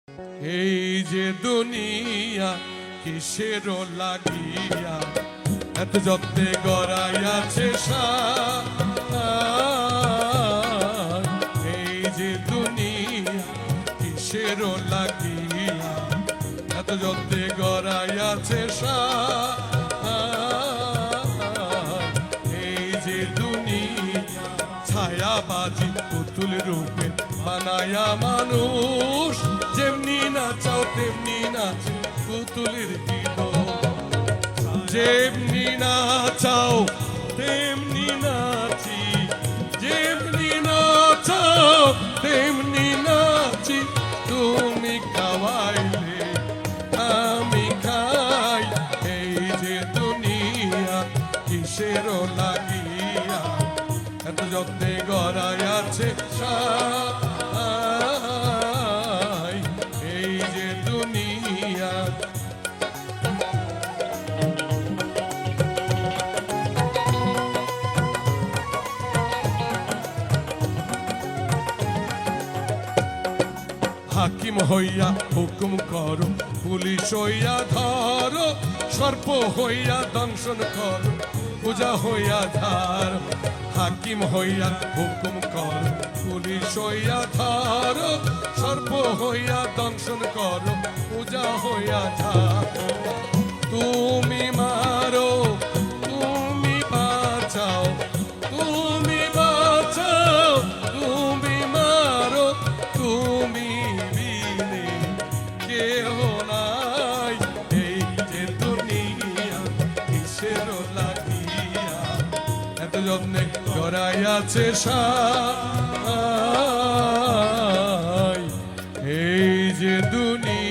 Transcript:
এই যে দুনিয়া কিসের লাগিয়া এত যত্নে গড়াইয়াছে এই যে দুনিয়া কিসের লাগিয়া এত যত্নে গড়াইয়াছে এই যে দুনিয়া ছায়াবাজি পুতুল রূপে বানায়া মানুষ যেমনি নাচাও তেমনি নাচে পুতুলের কি যেমনি নাচাও তেমনি নাচি যেমনি নাচাও তেমনি নাচি তুমি খাওয়াইলে আমি খাই এই যে দুনিয়া কিসের লাগিয়া এত যত্নে গড়াইয়াছে এই যে দুনিয়া হাকিম হইয়া হুকুম করো পুলিশ হইয়া ধরো সর্প হইয়া দংশন করো পূজা হইয়া ধার হাকিম হইয়া হুকুম করো পুলিশ হইয়া ধরো সর্প হইয়া দংশন করো পূজা হইয়া ধার তুমি মারো তুমি বাঁচাও তুমি বাঁচাও তুমি মারো তুমি কেহ নাই এই যে দুনিয়া কিসের লাগিয়া এত যত্নে গড়াইয়াছে এই যে দুনিয়া